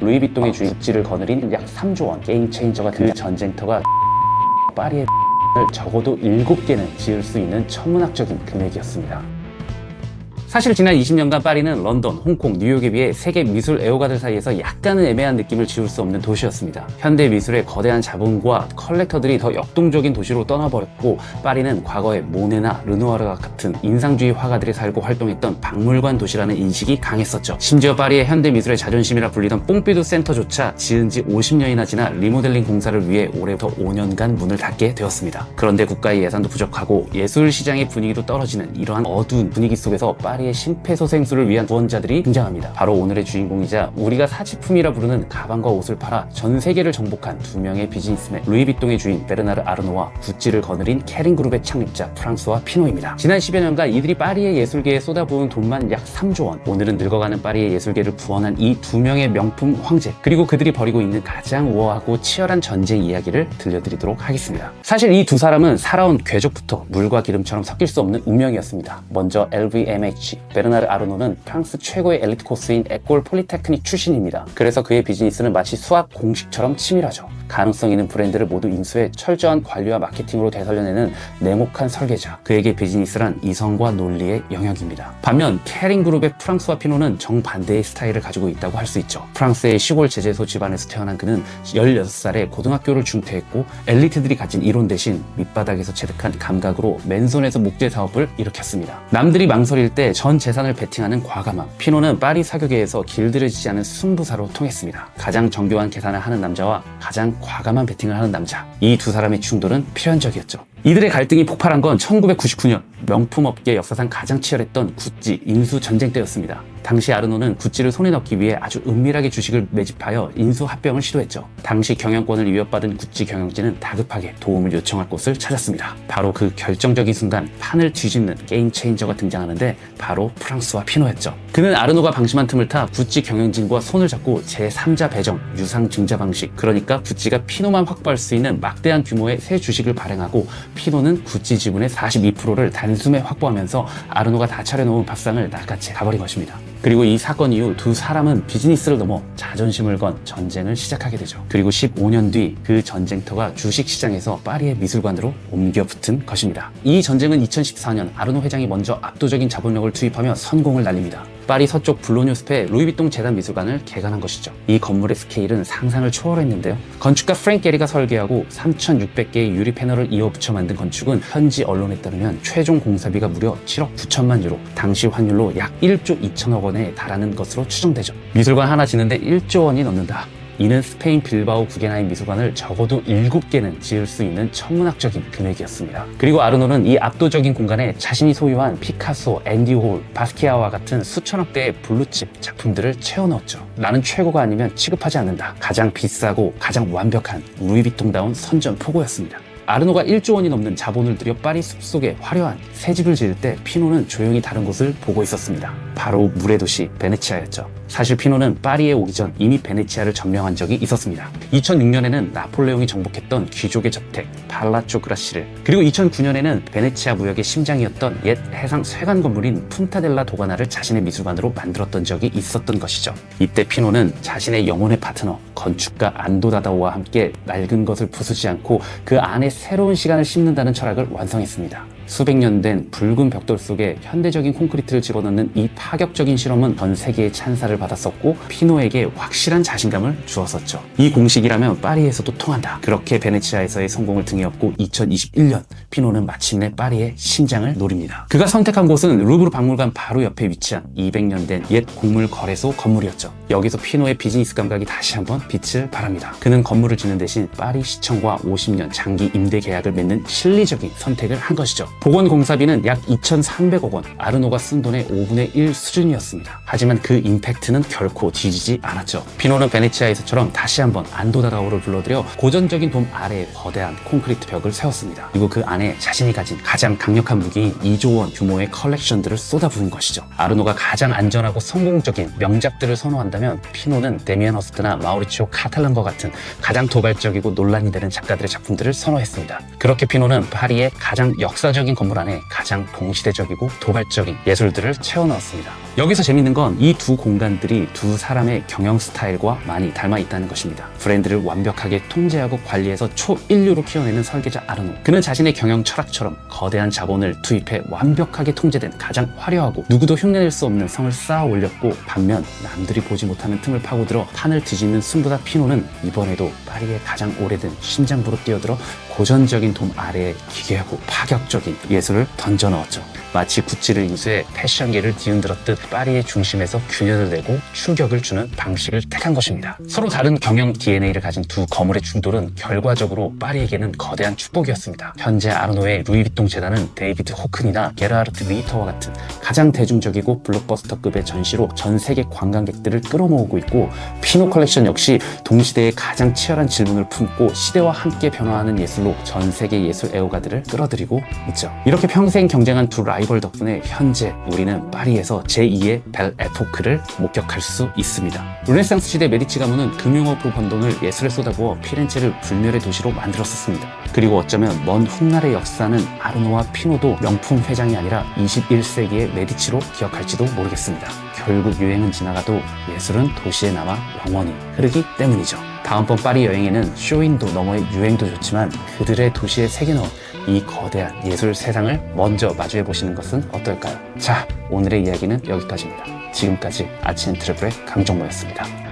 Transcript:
루이비통의 주인 구찌를 거느린 약 3조 원 게임 체인저가 그 전쟁터가 파리의 을 적어도 7개는 지을 수 있는 천문학적인 금액이었습니다. 사실 지난 20년간 파리는 런던, 홍콩, 뉴욕에 비해 세계 미술 애호가들 사이에서 약간은 애매한 느낌을 지울 수 없는 도시였습니다. 현대 미술의 거대한 자본과 컬렉터들이 더 역동적인 도시로 떠나버렸고, 파리는 과거에 모네나 르누아르와 같은 인상주의 화가들이 살고 활동했던 박물관 도시라는 인식이 강했었죠. 심지어 파리의 현대 미술의 자존심이라 불리던 뽕피두 센터조차 지은 지 50년이나 지나 리모델링 공사를 위해 올해부터 5년간 문을 닫게 되었습니다. 그런데 국가의 예산도 부족하고 예술 시장의 분위기도 떨어지는 이러한 어두운 분위기 속에서 파리의 심폐소생술을 위한 구원자들이 등장합니다. 바로 오늘의 주인공이자 우리가 사치품이라 부르는 가방과 옷을 팔아 전 세계를 정복한 두 명의 비즈니스맨, 루이비통의 주인 베르나르 아르노와 구찌를 거느린 케링그룹의 창립자 프랑스와 피노입니다. 지난 10여 년간 이들이 파리의 예술계에 쏟아부은 돈만 약 3조 원. 오늘은 늙어가는 파리의 예술계를 구원한 이 두 명의 명품 황제, 그리고 그들이 벌이고 있는 가장 우아하고 치열한 전쟁 이야기를 들려드리도록 하겠습니다. 사실 이 두 사람은 살아온 궤적부터 물과 기름처럼 섞일 수 없는 운명이었습니다. 먼저 LVMH, 베르나르 아르노는 프랑스 최고의 엘리트 코스인 에콜 폴리테크닉 출신입니다. 그래서 그의 비즈니스는 마치 수학 공식처럼 치밀하죠. 가능성 있는 브랜드를 모두 인수해 철저한 관리와 마케팅으로 되살려내는 냉혹한 설계자. 그에게 비즈니스란 이성과 논리의 영역입니다. 반면 케링그룹의 프랑스와 피노는 정반대의 스타일을 가지고 있다고 할 수 있죠. 프랑스의 시골 제재소 집안에서 태어난 그는 16살에 고등학교를 중퇴했고, 엘리트들이 가진 이론 대신 밑바닥에서 체득한 감각으로 맨손에서 목재 사업을 일으켰습니다. 남들이 망설일 때 전 재산을 베팅하는 과감함. 피노는 파리 사교계에서 길들여지지 않은 순부사로 통했습니다. 가장 정교한 계산을 하는 남자와 가장 과감한 베팅을 하는 남자. 이 두 사람의 충돌은 필연적이었죠. 이들의 갈등이 폭발한 건 1999년 명품업계 역사상 가장 치열했던 구찌 인수 전쟁 때였습니다. 당시 아르노는 구찌를 손에 넣기 위해 아주 은밀하게 주식을 매집하여 인수 합병을 시도했죠. 당시 경영권을 위협받은 구찌 경영진은 다급하게 도움을 요청할 곳을 찾았습니다. 바로 그 결정적인 순간 판을 뒤집는 게임 체인저가 등장하는데 바로 프랑스와 피노였죠. 그는 아르노가 방심한 틈을 타 구찌 경영진과 손을 잡고 제3자 배정, 유상 증자 방식, 그러니까 구찌가 피노만 확보할 수 있는 막대한 규모의 새 주식을 발행하고, 피노는 구찌 지분의 42%를 단숨에 확보하면서 아르노가 다 차려놓은 밥상을 낚아채 가버린 것입니다. 그리고 이 사건 이후 두 사람은 비즈니스를 넘어 자존심을 건 전쟁을 시작하게 되죠. 그리고 15년 뒤 그 전쟁터가 주식시장에서 파리의 미술관으로 옮겨 붙은 것입니다. 이 전쟁은 2014년 아르노 회장이 먼저 압도적인 자본력을 투입하며 선공을 날립니다. 파리 서쪽 블로뉴 숲에 루이비통 재단 미술관을 개관한 것이죠. 이 건물의 스케일은 상상을 초월했는데요. 건축가 프랭크 게리가 설계하고 3,600개의 유리 패널을 이어 붙여 만든 건축은 현지 언론에 따르면 최종 공사비가 무려 7억 9천만 유로, 당시 환율로 약 1조 2천억 원에 달하는 것으로 추정되죠. 미술관 하나 짓는데 1조 원이 넘는다. 이는 스페인 빌바오 구겐하임 미술관을 적어도 7개는 지을 수 있는 천문학적인 금액이었습니다. 그리고 아르노는 이 압도적인 공간에 자신이 소유한 피카소, 앤디 홀, 바스키아와 같은 수천억 대의 블루칩 작품들을 채워넣었죠. 나는 최고가 아니면 취급하지 않는다. 가장 비싸고 가장 완벽한 루이비통다운 선전포고였습니다. 아르노가 1조 원이 넘는 자본을 들여 파리 숲속에 화려한 새 집을 지을 때 피노는 조용히 다른 곳을 보고 있었습니다. 바로 물의 도시 베네치아였죠. 사실 피노는 파리에 오기 전 이미 베네치아를 점령한 적이 있었습니다. 2006년에는 나폴레옹이 정복했던 귀족의 저택 팔라조 그라시를, 그리고 2009년에는 베네치아 무역의 심장이었던 옛 해상 쇠관 건물인 푼타델라 도가나를 자신의 미술관으로 만들었던 적이 있었던 것이죠. 이때 피노는 자신의 영혼의 파트너 건축가 안도 다다오와 함께 낡은 것을 부수지 않고 그 안에 새로운 시간을 심는다는 철학을 완성했습니다. 수백 년 된 붉은 벽돌 속에 현대적인 콘크리트를 집어넣는 이 파격적인 실험은 전 세계의 찬사를 받았었고, 피노에게 확실한 자신감을 주었었죠. 이 공식이라면 파리에서도 통한다. 그렇게 베네치아에서의 성공을 등에 업고 2021년 피노는 마침내 파리의 심장을 노립니다. 그가 선택한 곳은 루브르 박물관 바로 옆에 위치한 200년 된 옛 곡물 거래소 건물이었죠. 여기서 피노의 비즈니스 감각이 다시 한번 빛을 발합니다. 그는 건물을 짓는 대신 파리 시청과 50년 장기 임대 계약을 맺는 실리적인 선택을 한 것이죠. 복원공사비는 약 2,300억 원, 아르노가 쓴 돈의 5분의 1 수준이었습니다. 하지만 그 임팩트는 결코 뒤지지 않았죠. 피노는 베네치아에서처럼 다시 한번 안도 다다오를 불러들여 고전적인 돔 아래에 거대한 콘크리트 벽을 세웠습니다. 그리고 그 안에 자신이 가진 가장 강력한 무기인 2조 원 규모의 컬렉션들을 쏟아부은 것이죠. 아르노가 가장 안전하고 성공적인 명작들을 선호한다면 피노는 데미안 허스트나 마우리치오 카탈란과 같은 가장 도발적이고 논란이 되는 작가들의 작품들을 선호했습니다. 그렇게 피노는 파리의 가장 역사적인 혁명적인 건물 안에 가장 동시대적이고 도발적인 예술들을 채워 넣었습니다. 여기서 재밌는 건 이 두 공간들이 두 사람의 경영 스타일과 많이 닮아 있다는 것입니다. 브랜드를 완벽하게 통제하고 관리해서 초인류로 키워내는 설계자 아르노. 그는 자신의 경영 철학처럼 거대한 자본을 투입해 완벽하게 통제된 가장 화려하고 누구도 흉내낼 수 없는 성을 쌓아 올렸고, 반면 남들이 보지 못하는 틈을 파고들어 판을 뒤집는 숨보다 피노는 이번에도 파리의 가장 오래된 심장부로 뛰어들어 고전적인 돔 아래에 기괴하고 파격적인 예술을 던져 넣었죠. 마치 구찌를 인수해 패션계를 뒤흔들었듯 파리의 중심에서 균열을 내고 충격을 주는 방식을 택한 것입니다. 서로 다른 경영 DNA를 가진 두 거물의 충돌은 결과적으로 파리에게는 거대한 축복이었습니다. 현재 아르노의 루이비통 재단은 데이비드 호큰이나 게라르트 리히터와 같은 가장 대중적이고 블록버스터급의 전시로 전 세계 관광객들을 끌어모으고 있고, 피노 컬렉션 역시 동시대의 가장 치열한 질문을 품고 시대와 함께 변화하는 예술로 전 세계 예술 애호가들을 끌어들이고 있죠. 이렇게 평생 경쟁한 두 라이벌 덕분에 현재 우리는 파리에서 제2의 벨 에포크를 목격할 수 있습니다. 르네상스 시대 메디치 가문은 금융업으로 번 돈을 예술에 쏟아부어 피렌체를 불멸의 도시로 만들었었습니다. 그리고 어쩌면 먼 훗날의 역사는 아르노와 피노도 명품 회장이 아니라 21세기의 메디치로 기억할지도 모르겠습니다. 결국 유행은 지나가도 예술은 도시에 남아 영원히 흐르기 때문이죠. 다음번 파리 여행에는 쇼윈도 너머의 유행도 좋지만 그들의 도시에 새겨넣은 이 거대한 예술 세상을 먼저 마주해보시는 것은 어떨까요? 자, 오늘의 이야기는 여기까지입니다. 지금까지 아치앤트러블의 강정모였습니다.